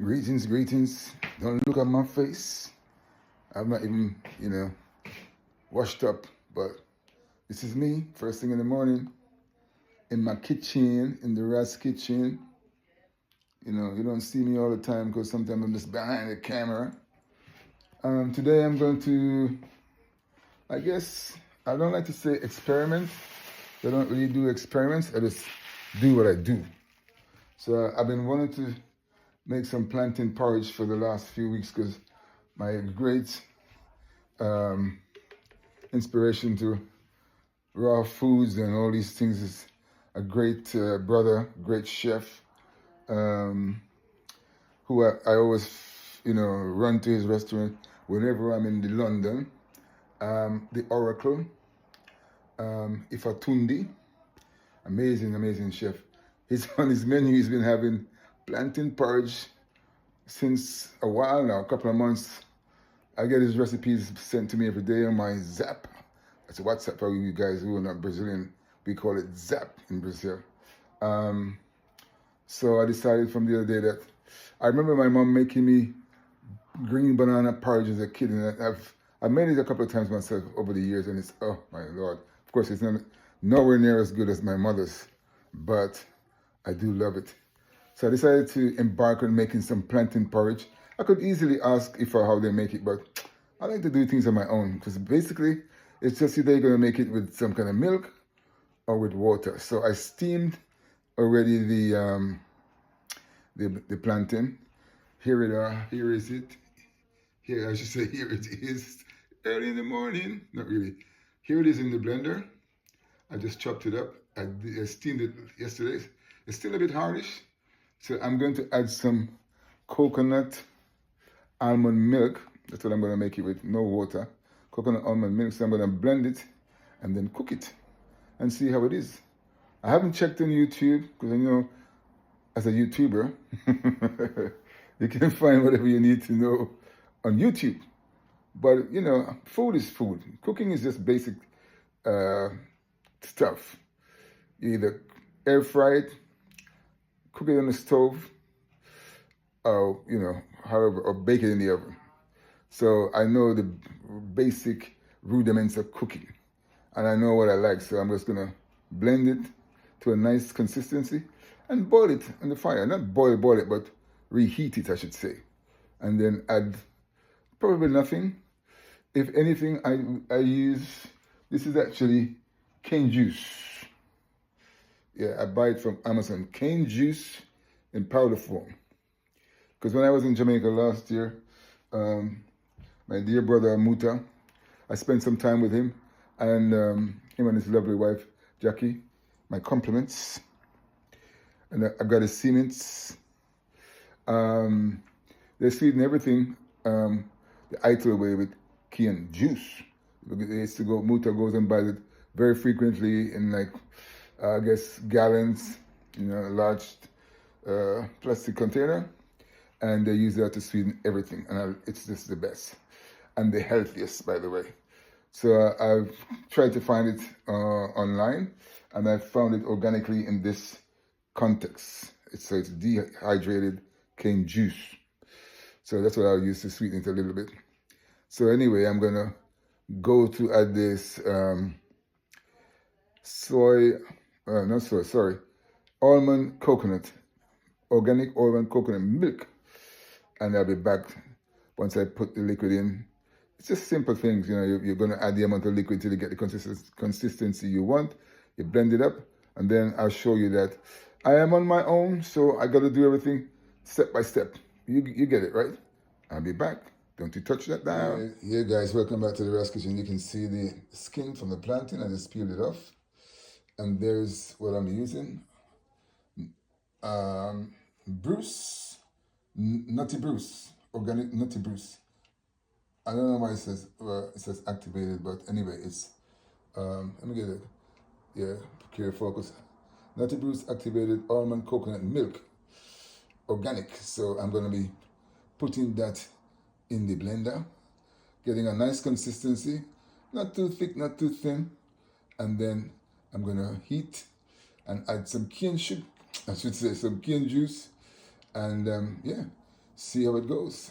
Greetings, greetings. Don't look at my face. I'm not even, washed up, but this is me, first thing in the morning, in my kitchen, in the Ras kitchen. You don't see me all the time because sometimes I'm just behind the camera. Today I'm going to, I guess, I don't like to say experiments. I don't really do experiments. I just do what I do. So I've been wanting to make some plantain porridge for the last few weeks because my great inspiration to raw foods and all these things is a great brother, great chef, who I always, run to his restaurant whenever I'm in the London. The Oracle, Ifatundi, amazing chef. On his menu, he's been having plantain porridge since a while now, a couple of months. I get his recipes sent to me every day on my Zap. That's a WhatsApp for you guys who are not Brazilian. We call it Zap in Brazil. So I decided from the other day that I remember my mom making me green banana porridge as a kid, and I've made it a couple of times myself over the years, and it's, oh my Lord. Of course, it's nowhere near as good as my mother's, but I do love it. So I decided to embark on making some plantain porridge. I could easily ask how they make it, but I like to do things on my own because basically it's just either you're going to make it with some kind of milk or with water. So I steamed already the plantain. Here is it. Here, I should say, here it is. Early in the morning, not really. Here it is in the blender. I just chopped it up. I steamed it yesterday. It's still a bit hardish. So I'm going to add some coconut almond milk. That's what I'm going to make it with, no water. Coconut almond milk. So I'm going to blend it and then cook it and see how it is. I haven't checked on YouTube because I know as a YouTuber, you can find whatever you need to know on YouTube. But, food is food. Cooking is just basic stuff. You either air fry it, cook it on the stove, or, however, or bake it in the oven. So I know the basic rudiments of cooking, and I know what I like. So I'm just gonna blend it to a nice consistency and boil it on the fire. Not boil it, but reheat it, I should say. And then add probably nothing. If anything, I use, this is actually cane juice. Yeah, I buy it from Amazon. Cane juice in powder form. Because when I was in Jamaica last year, my dear brother Muta, I spent some time with him, and him and his lovely wife Jackie. My compliments. And I got his cements. They sweeten everything the Ital way with cane juice. They used to go, Muta goes and buys it very frequently in I guess gallons, a large plastic container, and they use that to sweeten everything, and it's just the best and the healthiest, by the way. So I've tried to find it online, and I found it organically in this context. It's dehydrated cane juice. So that's what I'll use to sweeten it a little bit. So anyway, I'm gonna go to add this almond coconut, organic almond coconut milk. And I'll be back once I put the liquid in. It's just simple things, you're gonna add the amount of liquid till you get the consistency you want. You blend it up, and then I'll show you that I am on my own, so I gotta do everything step by step. You get it, right? I'll be back. Don't you touch that down. Here guys, welcome back to the Ras Kitchen. You can see the skin from the plantain. I just peeled it off. And there's what I'm using. Nutty Bruce, organic Nutty Bruce. I don't know why it says activated, but anyway, it's, let me get it. Yeah, clear focus. Nutty Bruce activated almond coconut milk, organic. So I'm gonna be putting that in the blender, getting a nice consistency, not too thick, not too thin, and then I'm gonna heat and add some cane sugar, I should say some cane juice, and yeah. see how it goes.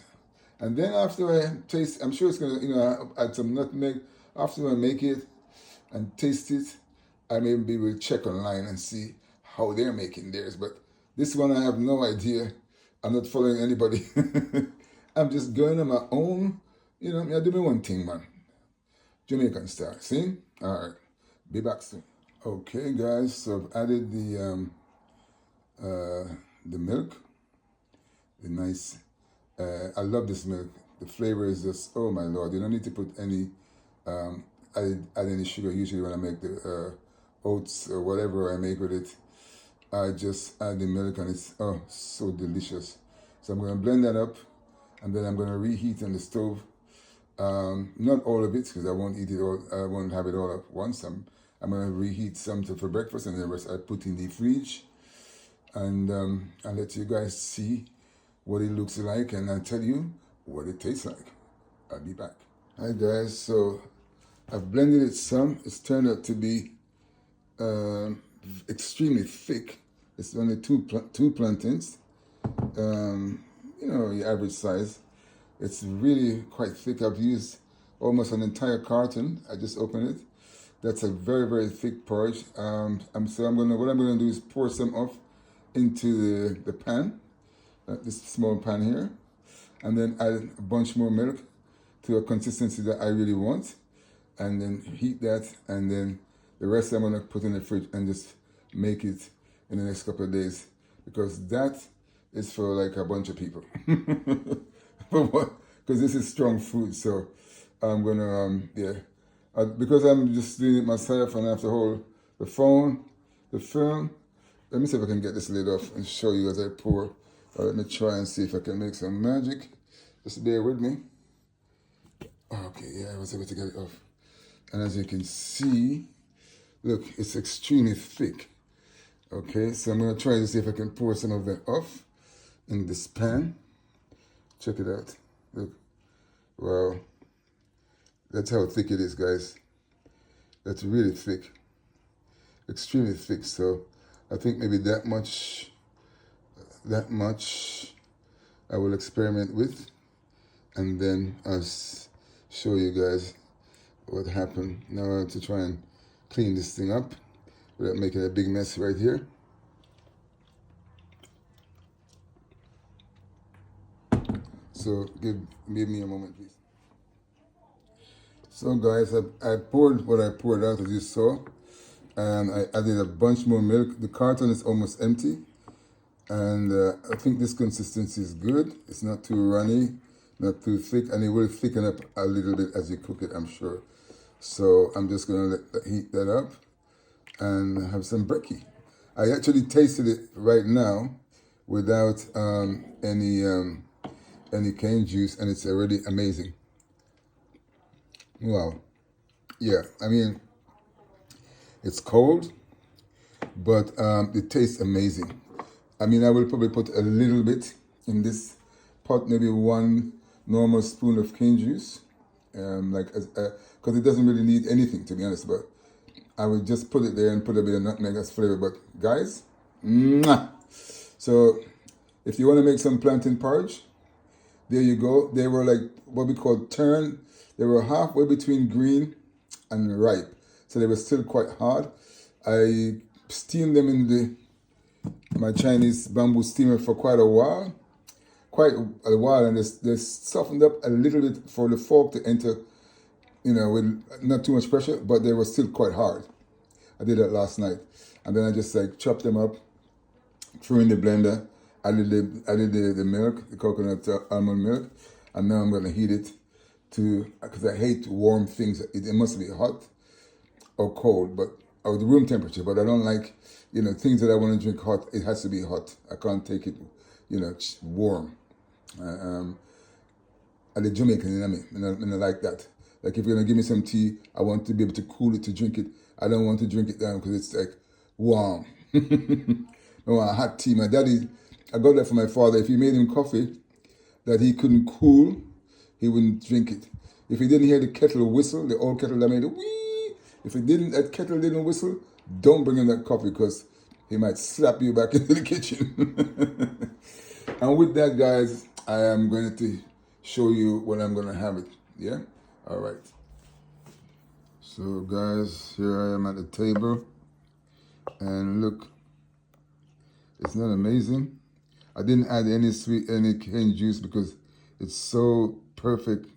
And then after I taste, I'm sure it's gonna, add some nutmeg. After I make it and taste it, I maybe will check online and see how they're making theirs. But this one I have no idea. I'm not following anybody. I'm just going on my own. I do my one thing, man. Jamaican style. See? All right. Be back soon. Okay, guys. So I've added the milk. The nice. I love this milk. The flavor is just, oh my lord. You don't need to put any add any sugar. Usually when I make the oats or whatever I make with it, I just add the milk and it's so delicious. So I'm going to blend that up and then I'm going to reheat on the stove. Not all of it because I won't eat it all. I won't have it all at once. I'm going to reheat some for breakfast and the rest I put in the fridge. And I'll let you guys see what it looks like and I'll tell you what it tastes like. I'll be back. Hi guys, so I've blended it some. It's turned out to be extremely thick. It's only two plantains, your average size. It's really quite thick. I've used almost an entire carton. I just opened it. That's a very, very thick porridge. What I'm gonna do is pour some off into the pan, this small pan here, and then add a bunch more milk to a consistency that I really want, and then heat that, and then the rest I'm gonna put in the fridge and just make it in the next couple of days, because that is for like a bunch of people. Because this is strong food, so I'm gonna because I'm just doing it myself and I have to hold the film. Let me see if I can get this lid off and show you as I pour. Let me try and see if I can make some magic. Just bear with me. Okay, yeah, I was able to get it off. And as you can see, look, it's extremely thick. Okay, so I'm gonna try to see if I can pour some of that off in this pan. Check it out. Look, wow. That's how thick it is, guys. That's really thick. Extremely thick, so I think maybe that much I will experiment with, and then I'll show you guys what happened. Now I have to try and clean this thing up without making a big mess right here. So give me a moment, please. So guys, I poured what I poured out, as you saw, and I added a bunch more milk. The carton is almost empty, and I think this consistency is good. It's not too runny, not too thick, and it will thicken up a little bit as you cook it, I'm sure. So I'm just gonna heat that up and have some brekkie. I actually tasted it right now without any cane juice, and it's already amazing. Wow. Yeah, I mean, it's cold, but it tastes amazing. I mean, I will probably put a little bit in this pot, maybe one normal spoon of cane juice, because it doesn't really need anything, to be honest, but I would just put it there and put a bit of nutmeg as flavor. But guys, mwah! So if you want to make some plantain porridge, there you go. They were like what we call turn. They were halfway between green and ripe, so they were still quite hard. I steamed them in my Chinese bamboo steamer for quite a while, and they softened up a little bit for the fork to enter, with not too much pressure, but they were still quite hard. I did that last night, and then I just chopped them up, threw in the blender, added the milk, the coconut almond milk, and now I'm gonna heat it because I hate warm things. It must be hot or cold, or the room temperature, but I don't like, things that I want to drink hot. It has to be hot. I can't take it, warm. I'm the Jamaican, and I like that. Like if you're gonna give me some tea, I want to be able to cool it to drink it. I don't want to drink it down because it's like warm. I want hot tea. My daddy, I got that from my father. If you made him coffee that he couldn't cool, he wouldn't drink it. If he didn't hear the kettle whistle, the old kettle that made a wee, that kettle didn't whistle, don't bring him that coffee because he might slap you back into the kitchen. And with that, guys, I am going to show you when I'm going to have it. Yeah? All right. So guys, here I am at the table. And look, it's not amazing? I didn't add any cane juice because it's so perfect.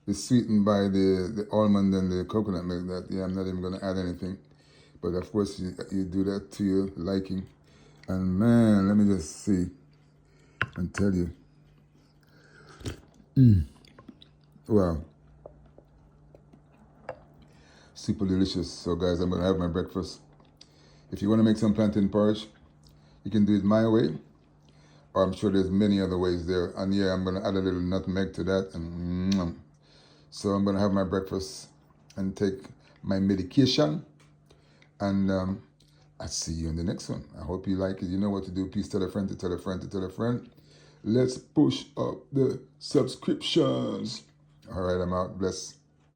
It's sweetened by the almond and the coconut milk that, yeah, I'm not even going to add anything. But of course, you do that to your liking. And man, let me just see and tell you. Wow. Super delicious. So guys, I'm going to have my breakfast. If you want to make some plantain porridge, you can do it my way. Or I'm sure there's many other ways there. And yeah, I'm going to add a little nutmeg to that. And so I'm going to have my breakfast and take my medication. And I'll see you in the next one. I hope you like it. You know what to do. Please tell a friend to tell a friend to tell a friend. Let's push up the subscriptions. All right, I'm out. Bless.